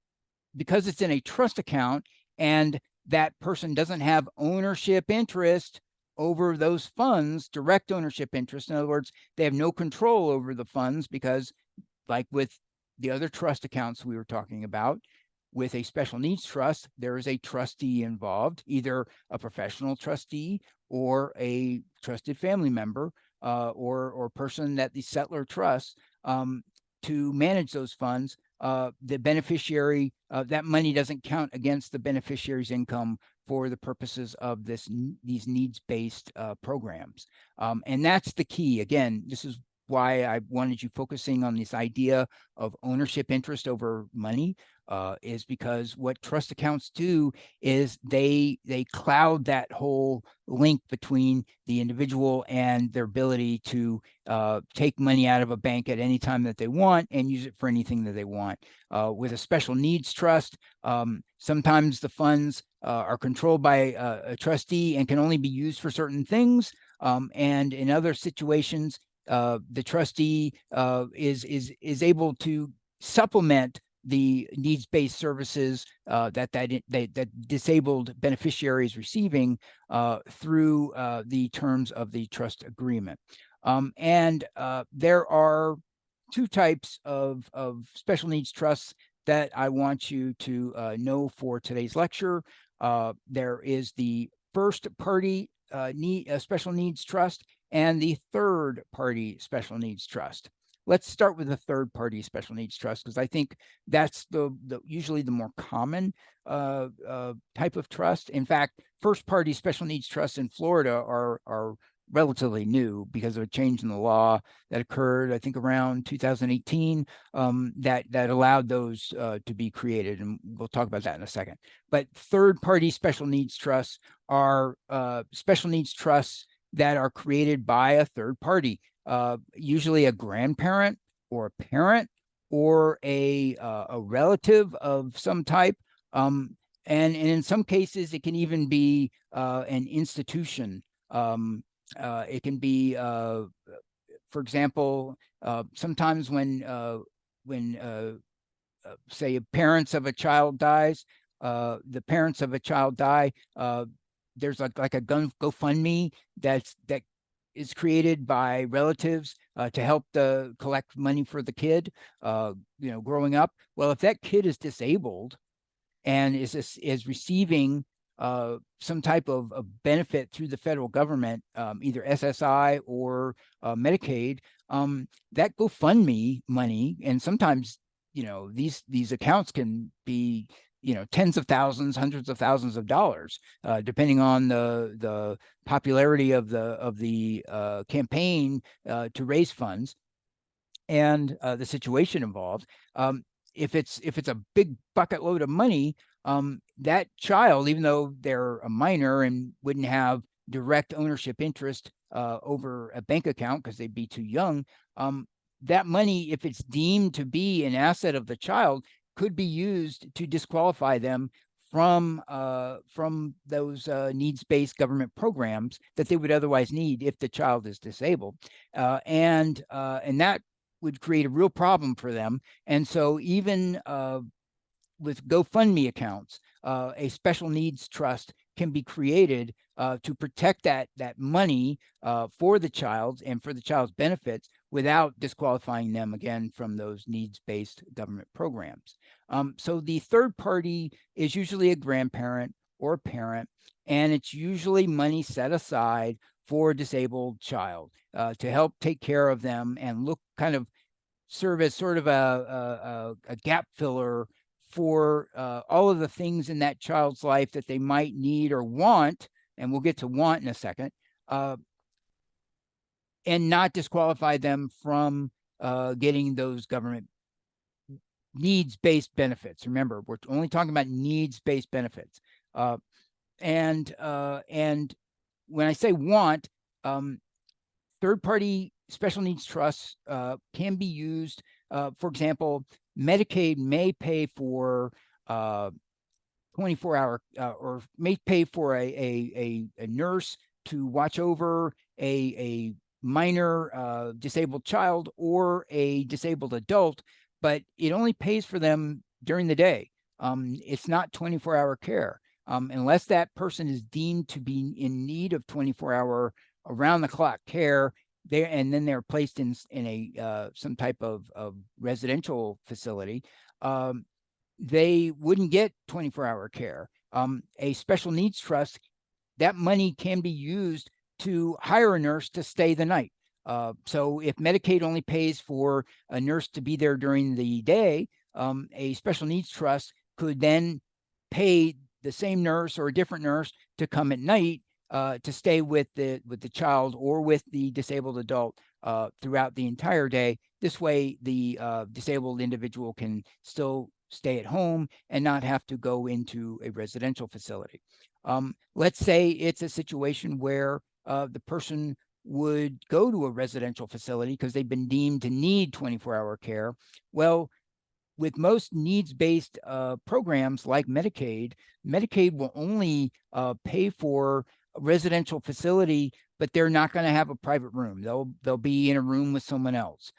because it's in a trust account and that person doesn't have ownership interest over those funds, direct ownership interest. In other words, they have no control over the funds because, like with the other trust accounts we were talking about, with a special needs trust, there is a trustee involved, either a professional trustee or a trusted family member, or person that the settlor trusts to manage those funds. The beneficiary, that money doesn't count against the beneficiary's income for the purposes of these needs-based programs. And that's the key. Again, this is why I wanted you focusing on this idea of ownership interest over money, is because what trust accounts do is they cloud that whole link between the individual and their ability to take money out of a bank at any time that they want and use it for anything that they want. With a special needs trust, sometimes the funds are controlled by a trustee and can only be used for certain things. And in other situations, the trustee is able to supplement the needs-based services that disabled beneficiary is receiving through the terms of the trust agreement. And there are two types of special needs trusts that I want you to know for today's lecture. There is the first party special needs trust and the third party special needs trust. Let's start with the third party special needs trust, because I think that's usually the more common type of trust. In fact, first party special needs trusts in Florida are relatively new because of a change in the law that occurred, I think, around 2018, that allowed those to be created, and we'll talk about that in a second. But third-party special needs trusts are special needs trusts that are created by a third party, usually a grandparent or a parent or a relative of some type. And in some cases, it can even be an institution. It can be, for example, sometimes when say parents of a child dies, the parents of a child die, there's like a GoFundMe that is created by relatives to help collect money for the kid, growing up. Well, if that kid is disabled and is receiving some type of benefit through the federal government, either SSI or Medicaid, that GoFundMe money, and sometimes these accounts can be tens of thousands, hundreds of thousands of dollars, depending on the popularity of the campaign to raise funds and the situation involved. If it's a big bucket load of money, that child, even though they're a minor and wouldn't have direct ownership interest over a bank account because they'd be too young, that money, if it's deemed to be an asset of the child, could be used to disqualify them from those needs-based government programs that they would otherwise need if the child is disabled, and that would create a real problem for them. And so even with GoFundMe accounts, a special needs trust can be created to protect that money for the child and for the child's benefits without disqualifying them again from those needs-based government programs. So the third party is usually a grandparent or a parent, and it's usually money set aside for a disabled child to help take care of them and look kind of serve as sort of a gap filler for all of the things in that child's life that they might need or want, and we'll get to want in a second, and not disqualify them from getting those government needs-based benefits. Remember, we're only talking about needs-based benefits. And when I say want, third-party special needs trusts can be used. For example, Medicaid may pay for 24-hour or may pay for a nurse to watch over a minor disabled child or a disabled adult, but it only pays for them during the day. It's not 24-hour care. Unless that person is deemed to be in need of 24-hour around-the-clock care, and then they're placed in a some type of residential facility, they wouldn't get 24-hour care. A special needs trust, that money can be used to hire a nurse to stay the night. So if Medicaid only pays for a nurse to be there during the day, a special needs trust could then pay the same nurse or a different nurse to come at night to stay with the child or with the disabled adult throughout the entire day. This way, the disabled individual can still stay at home and not have to go into a residential facility. Let's say it's a situation where the person would go to a residential facility because they've been deemed to need 24-hour care. Well, with most needs-based programs like Medicaid, Medicaid will only pay for a residential facility, but they're not going to have a private room. They'll be in a room with someone else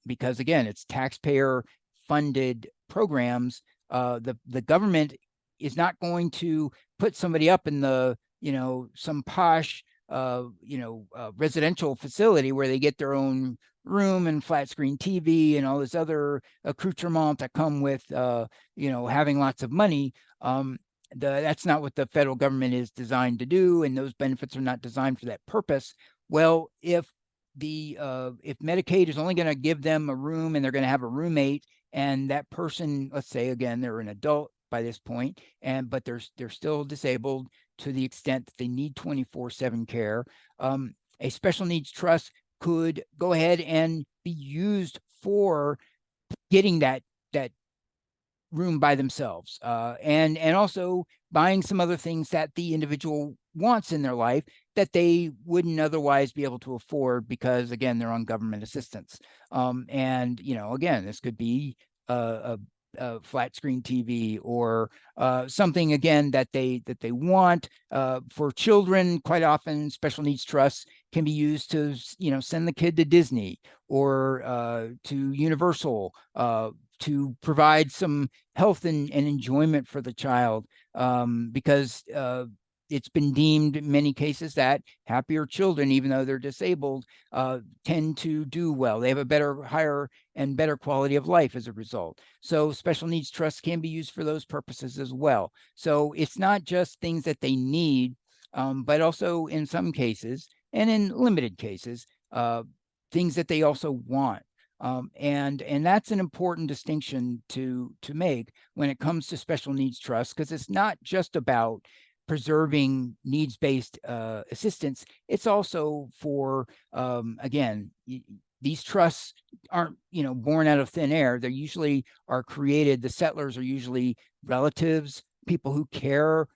because, again, it's taxpayer-funded programs. The government is not going to put somebody up in some posh residential facility where they get their own room and flat screen TV and all this other accoutrement that come with having lots of money. That's not what the federal government is designed to do, and those benefits are not designed for that purpose. Well, if Medicaid is only going to give them a room and they're going to have a roommate, and that person, let's say again, they're an adult by this point, but they're still disabled to the extent that they need 24/7 care, a special needs trust could go ahead and be used for getting that room by themselves, and also buying some other things that the individual wants in their life that they wouldn't otherwise be able to afford because, again, they're on government assistance. And again, this could be a flat screen TV or something, again, that they want. For children, quite often special needs trusts can be used to send the kid to Disney or to Universal, to provide some health and enjoyment for the child, because it's been deemed in many cases that happier children, even though they're disabled, tend to do well. They have a higher and better quality of life as a result. So special needs trusts can be used for those purposes as well. So it's not just things that they need, but also in some cases, and in limited cases, things that they also want. And that's an important distinction to make when it comes to special needs trusts, because it's not just about preserving needs-based assistance. It's also for, again, these trusts aren't born out of thin air. They usually are created. The settlers are usually relatives, people who care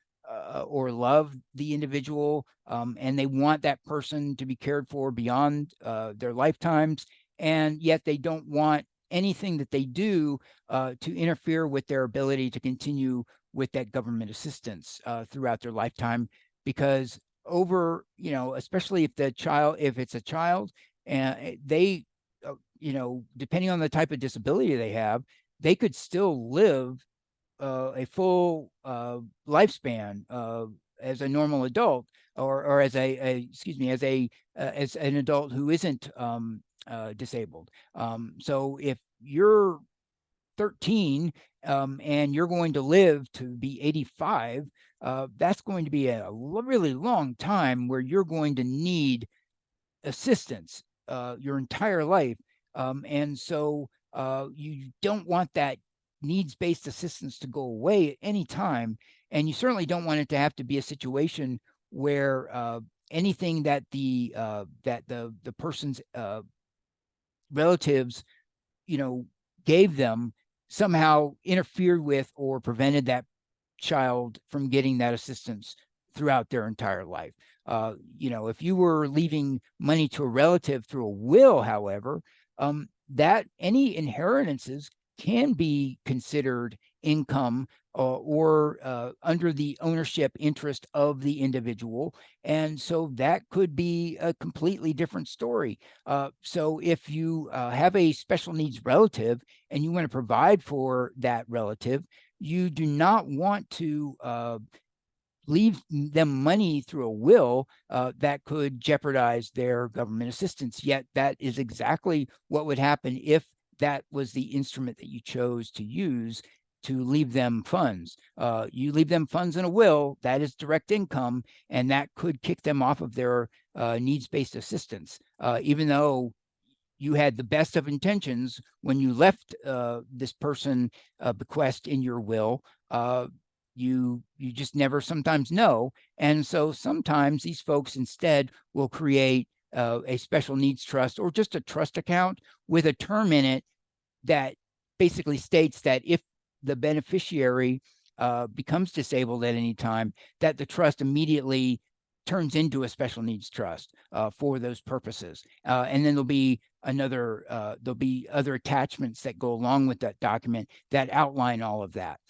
or love the individual, and they want that person to be cared for beyond their lifetimes. And yet they don't want anything that they do to interfere with their ability to continue with that government assistance throughout their lifetime, because especially if it's a child, and they, depending on the type of disability they have, they could still live a full lifespan as a normal adult, or as as an adult who isn't disabled. So if you're 13 and you're going to live to be 85, that's going to be a really long time where you're going to need assistance your entire life And so you don't want that needs-based assistance to go away at any time. And you certainly don't want it to have to be a situation where anything that the person's relatives, gave them somehow interfered with or prevented that child from getting that assistance throughout their entire life. If you were leaving money to a relative through a will, however, that any inheritances can be considered income or under the ownership interest of the individual. And so that could be a completely different story. So if you have a special needs relative and you want to provide for that relative, you do not want to leave them money through a will that could jeopardize their government assistance. Yet that is exactly what would happen if that was the instrument that you chose to use to leave them funds. You leave them funds in a will, that is direct income, and that could kick them off of their needs-based assistance, even though you had the best of intentions when you left this person bequest in your will. You just never sometimes know. And so sometimes these folks instead will create a special needs trust or just a trust account with a term in it that basically states that if the beneficiary becomes disabled at any time, that the trust immediately turns into a special needs trust for those purposes. And then there'll be other attachments that go along with that document that outline all of that.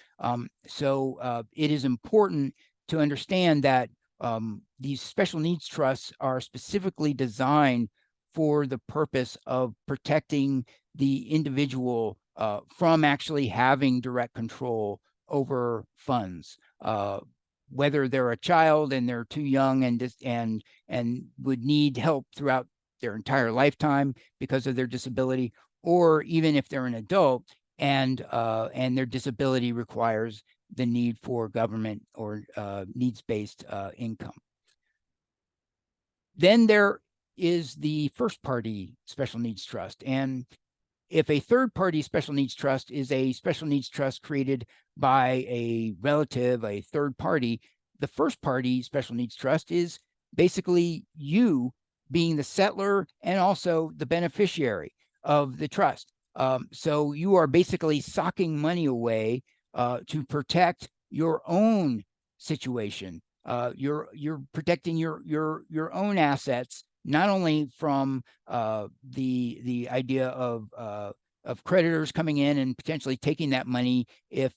So it is important to understand that these special needs trusts are specifically designed for the purpose of protecting the individual from actually having direct control over funds, whether they're a child and they're too young and would need help throughout their entire lifetime because of their disability, or even if they're an adult and their disability requires the need for government or needs-based income. Then there is the first party special needs trust. And if a third party special needs trust is a special needs trust created by a relative, a third party, the first party special needs trust is basically you being the settlor and also the beneficiary of the trust. So you are basically socking money away to protect your own situation. You're protecting your own assets, not only from the idea of creditors coming in and potentially taking that money if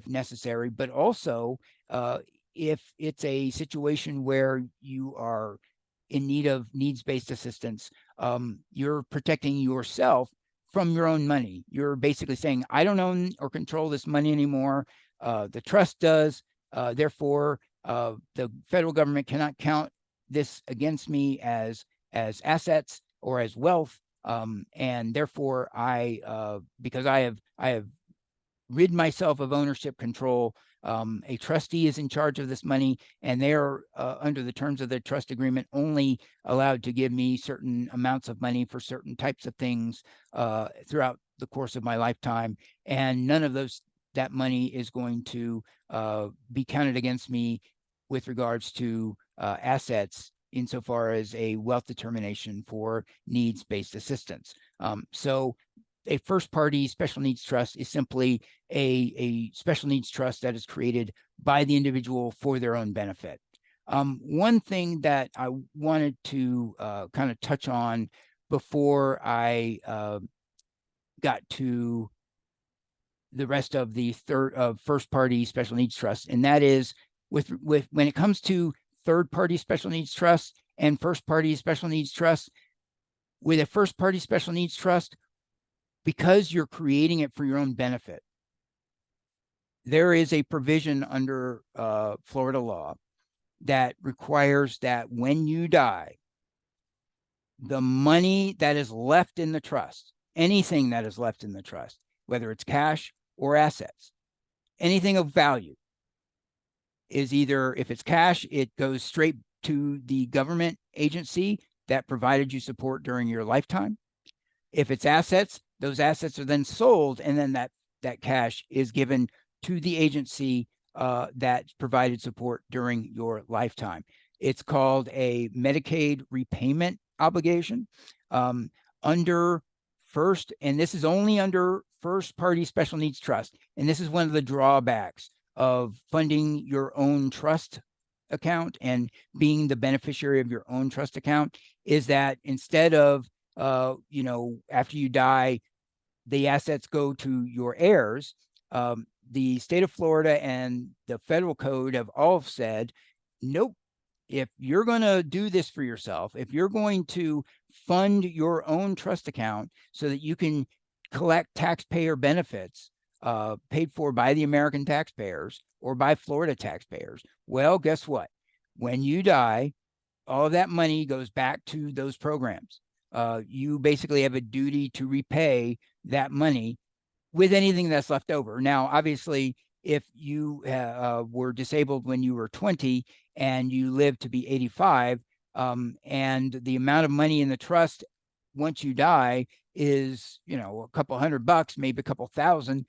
necessary, but also if it's a situation where you are in need of needs-based assistance, you're protecting yourself from your own money. You're basically saying, I don't own or control this money anymore. The trust does. Therefore, the federal government cannot count this against me as assets or as wealth, and therefore because I have rid myself of ownership control. A trustee is in charge of this money, and they're under the terms of the trust agreement only allowed to give me certain amounts of money for certain types of things throughout the course of my lifetime, and none of that money is going to be counted against me with regards to assets insofar as a wealth determination for needs-based assistance. So a first party special needs trust is simply a special needs trust that is created by the individual for their own benefit. One thing that I wanted to kind of touch on before I got to the rest of the first party special needs trust, and that is with when it comes to third party special needs trust and first party special needs trust. With a first party special needs trust, because you're creating it for your own benefit, there is a provision under Florida law that requires that when you die, the money that is left in the trust, anything that is left in the trust, whether it's cash or assets, anything of value, is either, if it's cash, it goes straight to the government agency that provided you support during your lifetime. If it's assets, those assets are then sold, and then that cash is given to the agency that provided support during your lifetime. It's called a Medicaid repayment obligation. Under first, and this is only under first party special needs trust. And this is one of the drawbacks of funding your own trust account and being the beneficiary of your own trust account, is that instead of, after you die, the assets go to your heirs. The state of Florida and the federal code have all said, nope, if you're going to do this for yourself, if you're going to fund your own trust account so that you can collect taxpayer benefits paid for by the American taxpayers or by Florida taxpayers, well, guess what? When you die, all of that money goes back to those programs. You basically have a duty to repay that money with anything that's left over. Now, obviously, if you were disabled when you were 20 and you lived to be 85, and the amount of money in the trust once you die is, a couple $100, maybe a couple thousand,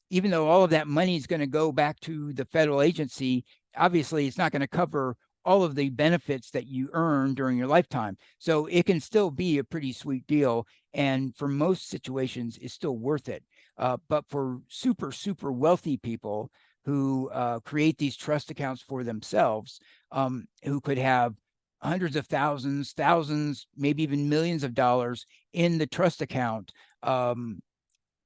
even though all of that money is going to go back to the federal agency, obviously it's not going to cover all of the benefits that you earn during your lifetime. So it can still be a pretty sweet deal. And for most situations, it's still worth it. But for super, super wealthy people who create these trust accounts for themselves, who could have hundreds of thousands, maybe even millions of dollars in the trust account,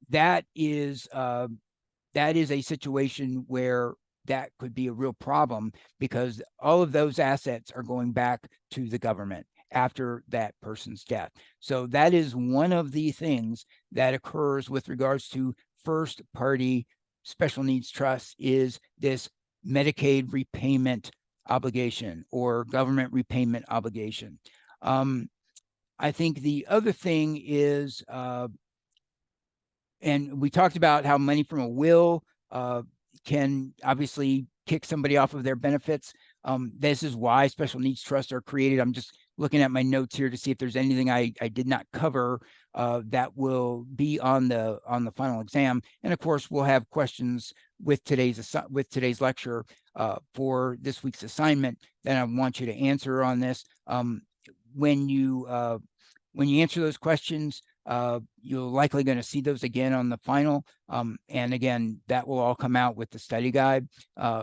that is a situation where that could be a real problem, because all of those assets are going back to the government after that person's death. So that is one of the things that occurs with regards to first party special needs trusts, is this Medicaid repayment obligation or government repayment obligation. I think the other thing is, and we talked about how money from a will can obviously kick somebody off of their benefits. This is why special needs trusts are created. I'm just looking at my notes here to see if there's anything I did not cover that will be on the final exam. And of course, we'll have questions with today's lecture for this week's assignment that I want you to answer on this. When you answer those questions, you're likely going to see those again on the final. And again, that will all come out with the study guide.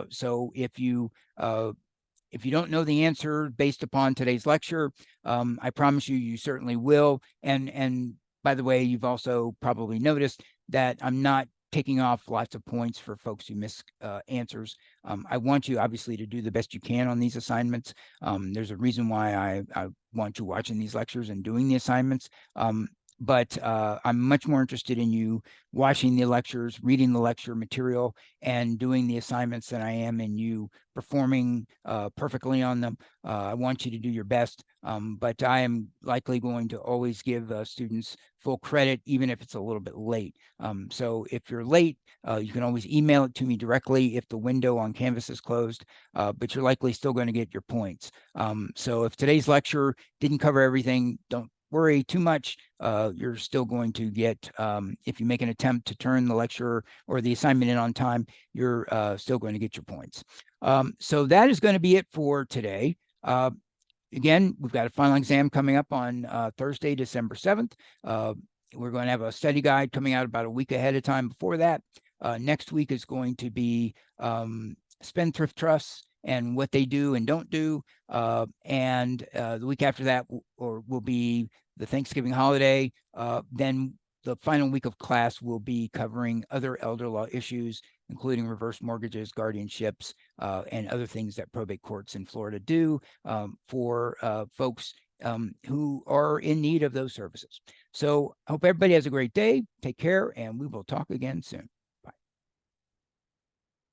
So if you don't know the answer based upon today's lecture, I promise you certainly will. And by the way, you've also probably noticed that I'm not taking off lots of points for folks who miss answers. I want you obviously to do the best you can on these assignments. There's a reason why I want you watching these lectures and doing the assignments. But I'm much more interested in you watching the lectures, reading the lecture material, and doing the assignments than I am in you performing perfectly on them. I want you to do your best, but I am likely going to always give students full credit, even if it's a little bit late. So if you're late, you can always email it to me directly if the window on Canvas is closed, but you're likely still going to get your points. So if today's lecture didn't cover everything, don't worry too much. You're still going to get, if you make an attempt to turn the lecture or the assignment in on time, you're still going to get your points. So that is going to be it for today. Again, we've got a final exam coming up on Thursday, December 7th. We're going to have a study guide coming out about a week ahead of time before that. Next week is going to be spendthrift trusts and what they do and don't do. And the week after that will be the Thanksgiving holiday. Then the final week of class will be covering other elder law issues, including reverse mortgages, guardianships, and other things that probate courts in Florida do for folks who are in need of those services. So I hope everybody has a great day. Take care, and we will talk again soon.